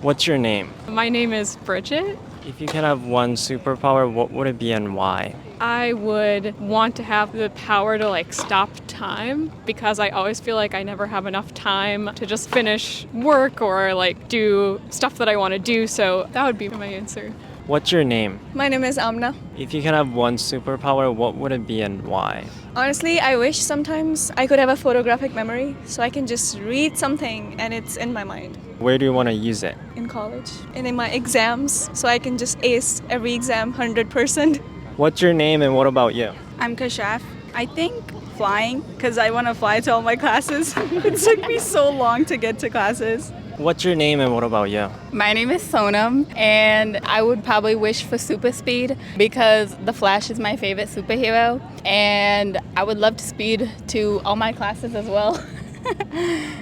What's your name? My name is Bridget. If you can have one superpower, what would it be and why? I would want to have the power to stop time because I always feel like I never have enough time to just finish work or do stuff that I want to do. So that would be my answer. What's your name? My name is Amna. If you can have one superpower, what would it be and why? Honestly, I wish sometimes I could have a photographic memory so I can just read something and it's in my mind. Where do you want to use it? In college and in my exams so I can just ace every exam 100%. What's your name and what about you? I'm Kashaf. I think flying, because I want to fly to all my classes. It took me so long to get to classes. What's your name and what about you? My name is Sonam, and I would probably wish for super speed because the Flash is my favorite superhero, and I would love to speed to all my classes as well.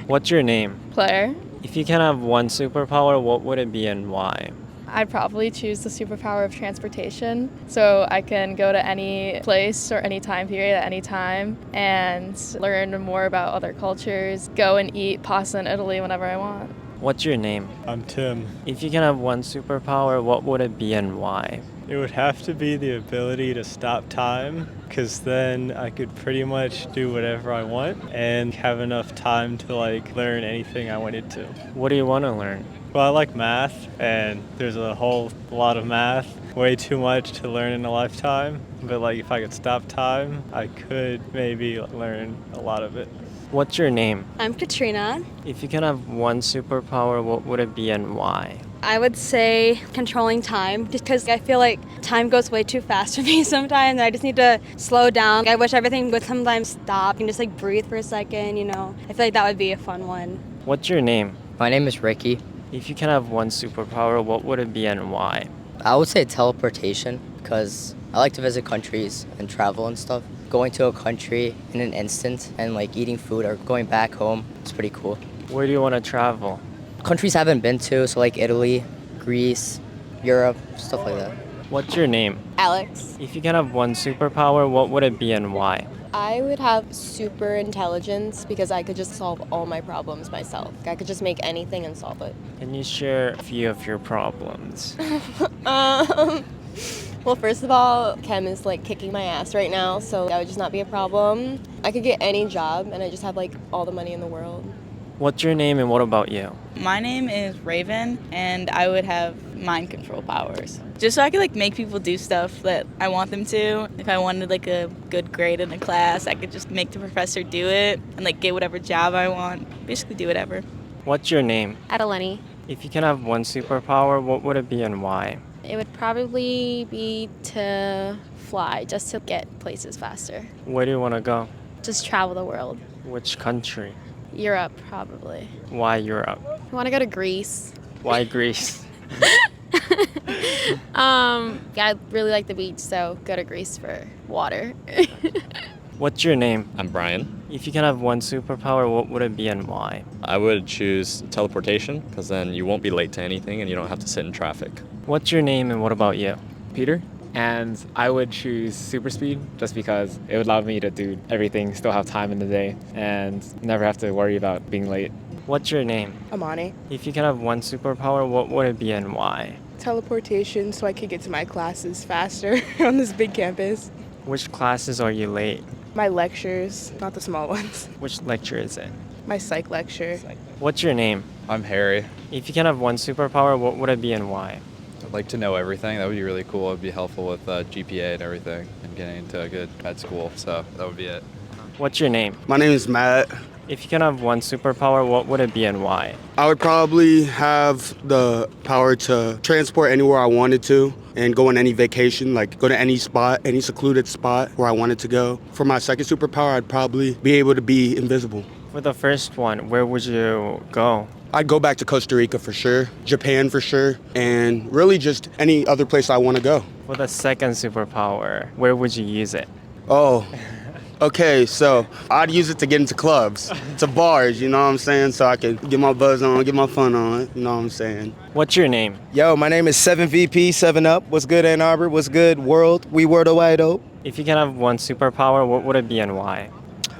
What's your name? Claire. If you can have one superpower, what would it be and why? I'd probably choose the superpower of transportation so I can go to any place or any time period at any time and learn more about other cultures, go and eat pasta in Italy whenever I want. What's your name? I'm Tim. If you can have one superpower, what would it be and why? It would have to be the ability to stop time, because then I could pretty much do whatever I want and have enough time to learn anything I wanted to. What do you want to learn? Well, I like math, and there's a whole lot of math, way too much to learn in a lifetime. But if I could stop time, I could maybe learn a lot of it. What's your name? I'm Katrina. If you can have one superpower, what would it be and why? I would say controlling time because I feel like time goes way too fast for me sometimes. I just need to slow down. I wish everything would sometimes stop and just breathe for a second, I feel like that would be a fun one. What's your name? My name is Ricky. If you can have one superpower, what would it be and why? I would say teleportation because I like to visit countries and travel and stuff. Going to a country in an instant and eating food or going back home, it's pretty cool. Where do you want to travel? Countries I haven't been to, so Italy, Greece, Europe, stuff like that. What's your name? Alex. If you can have one superpower, what would it be and why? I would have super intelligence because I could just solve all my problems myself. I could just make anything and solve it. Can you share a few of your problems? Well, first of all, chem is kicking my ass right now, so that would just not be a problem. I could get any job and I just have all the money in the world. What's your name and what about you? My name is Raven, and I would have mind control powers. Just so I could make people do stuff that I want them to. If I wanted a good grade in a class, I could just make the professor do it and get whatever job I want. Basically do whatever. What's your name? Adeleni. If you can have one superpower, what would it be and why? It would probably be to fly, just to get places faster. Where do you want to go? Just travel the world. Which country? Europe, probably. Why Europe? I want to go to Greece. Why Greece? I really like the beach, so go to Greece for water. What's your name? I'm Brian. If you can have one superpower, what would it be and why? I would choose teleportation because then you won't be late to anything and you don't have to sit in traffic. What's your name and what about you? Peter. And I would choose super speed just because it would allow me to do everything, still have time in the day, and never have to worry about being late. What's your name? Amani. If you can have one superpower, what would it be and why? Teleportation so I could get to my classes faster on this big campus. Which classes are you late? My lectures, not the small ones. Which lecture is it? My psych lecture. What's your name? I'm Harry. If you can have one superpower, what would it be and why? I'd like to know everything. That would be really cool. It would be helpful with GPA and everything and getting into a good med school. So that would be it. What's your name? My name is Matt. If you can have one superpower, what would it be and why? I would probably have the power to transport anywhere I wanted to and go on any vacation, go to any spot, any secluded spot where I wanted to go. For my second superpower, I'd probably be able to be invisible. For the first one, where would you go? I'd go back to Costa Rica for sure, Japan for sure, and really just any other place I want to go. For the second superpower, where would you use it? Oh, okay, so I'd use it to get into clubs, to bars, you know what I'm saying? So I could get my buzz on, get my fun on, you know what I'm saying? What's your name? Yo, my name is 7VP, 7UP. What's good, Ann Arbor? What's good, world? We were the wide open. If you can have one superpower, what would it be and why?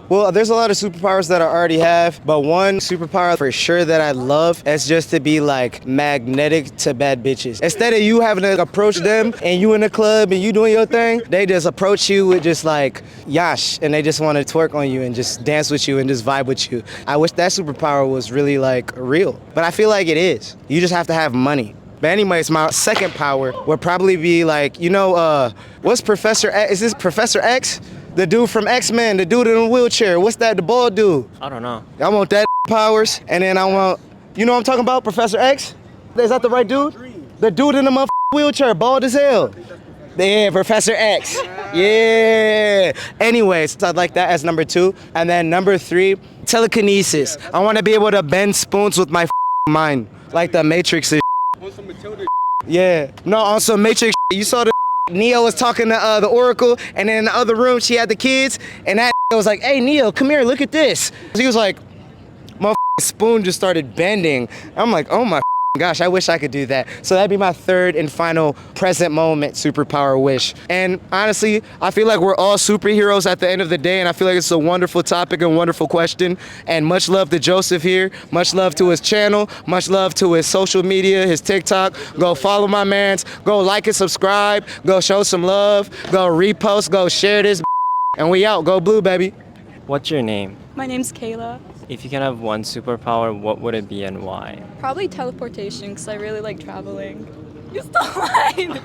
Well, there's a lot of superpowers that I already have, but one superpower for sure that I love is just to be like magnetic to bad bitches. Instead of you having to approach them and you in the club and you doing your thing, they just approach you with just like yash, and they just want to twerk on you and just dance with you and just vibe with you. I wish that superpower was really like real, but I feel like it is. You just have to have money. But anyways, my second power would probably be like, what's Professor X? Is this Professor X? The dude from X-Men, the dude in the wheelchair. What's that, the bald dude? I don't know. I want that powers, and then I want, you know what I'm talking about, Professor X? Is that the right dude? The dude in the motherfucking wheelchair, bald as hell. Yeah, Professor X. Yeah. Anyways, I'd like that as number 2. And then number 3, telekinesis. I want to be able to bend spoons with my mind, like the Matrix is. Yeah. No, on some Matrix. You saw the Neo was talking to the Oracle, and then in the other room she had the kids, and that was like, "Hey Neo, come here, look at this." He was like, "My spoon just started bending." I'm like, "Oh my gosh, I wish I could do that." So that'd be my third and final present moment superpower wish. And honestly, I feel like we're all superheroes at the end of the day, and I feel like it's a wonderful topic and wonderful question. And much love to Joseph here, much love to his channel, much love to his social media, his TikTok. Go follow my mans, go like and subscribe, go show some love, go repost, go share this, and we out. Go blue, baby. What's your name? My name's Kayla. If you can have one superpower, what would it be and why? Probably teleportation, because I really like traveling. You stole mine!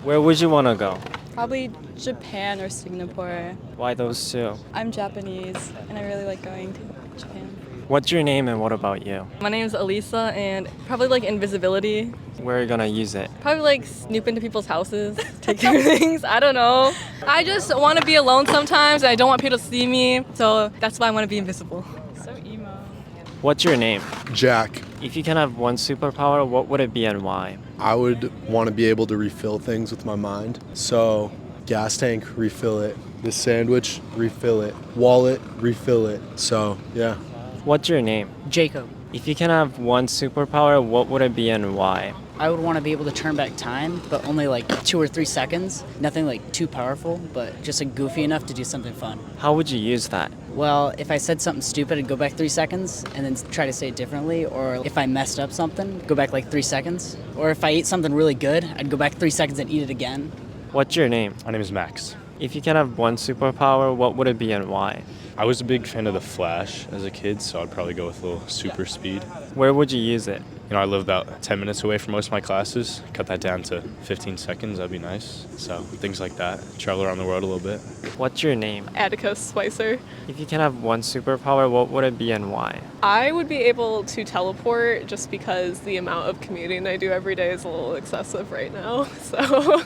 Where would you want to go? Probably Japan or Singapore. Why those two? I'm Japanese, and I really like going to Japan. What's your name and what about you? My name's Elisa, and probably like invisibility. Where are you gonna use it? Probably like snoop into people's houses, take their things. I don't know. I just want to be alone sometimes, and I don't want people to see me, so that's why I want to be invisible. So emo. What's your name? Jack. If you can have one superpower, what would it be and why? I would want to be able to refill things with my mind. So, gas tank, refill it. The sandwich, refill it. Wallet, refill it. So, yeah. What's your name? Jacob. If you can have one superpower, what would it be and why? I would want to be able to turn back time, but only like 2 or 3 seconds. Nothing like too powerful, but just like goofy enough to do something fun. How would you use that? Well, if I said something stupid, I'd go back 3 seconds and then try to say it differently. Or if I messed up something, go back like 3 seconds. Or if I ate something really good, I'd go back 3 seconds and eat it again. What's your name? My name is Max. If you can have one superpower, what would it be and why? I was a big fan of the Flash as a kid, so I'd probably go with a little super speed. Where would you use it? You know, I live about 10 minutes away from most of my classes. Cut that down to 15 seconds, that'd be nice. So things like that. Travel around the world a little bit. What's your name? Atticus Spicer. If you can have one superpower, what would it be and why? I would be able to teleport just because the amount of commuting I do every day is a little excessive right now. So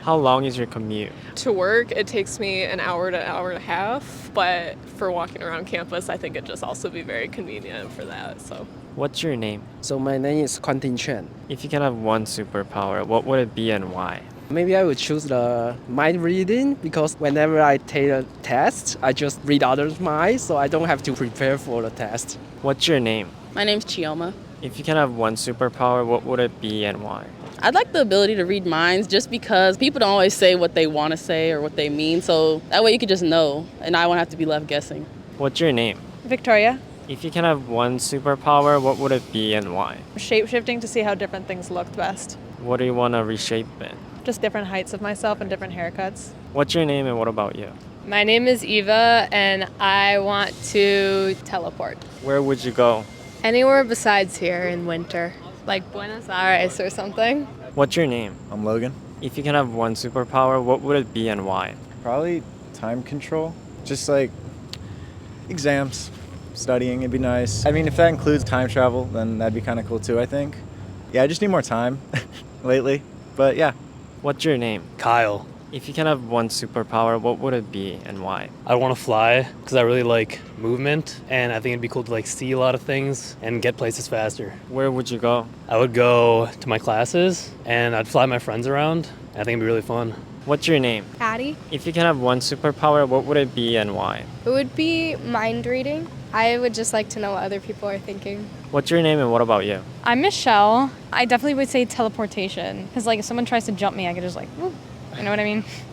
How long is your commute? to work, it takes me an hour to hour and a half, but for walking around campus, I think it'd just also be very convenient for that. So What's your name? So my name is Quentin Chen. If you can have one superpower, what would it be and why? Maybe I would choose the mind reading because whenever I take a test, I just read others' minds, so I don't have to prepare for the test. What's your name? My name's Chioma. If you can have one superpower, what would it be and why? I'd like the ability to read minds just because people don't always say what they want to say or what they mean, so that way you could just know and I won't have to be left guessing. What's your name? Victoria. If you can have one superpower, what would it be and why? Shape-shifting to see how different things looked best. What do you want to reshape it? Just different heights of myself and different haircuts. What's your name and what about you? My name is Eva, and I want to teleport. Where would you go? Anywhere besides here in winter, like Buenos Aires or something. What's your name? I'm Logan. If you can have one superpower, what would it be and why? Probably time control. Just like exams, studying, it'd be nice. I mean, if that includes time travel, then that'd be kind of cool too, I think. Yeah, I just need more time lately, but yeah. What's your name? Kyle. If you can have one superpower, what would it be and why? I want to fly because I really like movement, and I think it'd be cool to like see a lot of things and get places faster. Where would you go? I would go to my classes and I'd fly my friends around. I think it'd be really fun. What's your name? Addie. If you can have one superpower, what would it be and why? It would be mind reading. I would just like to know what other people are thinking. What's your name and what about you? I'm Michelle. I definitely would say teleportation because like if someone tries to jump me, I could just like, whoop, you know what I mean?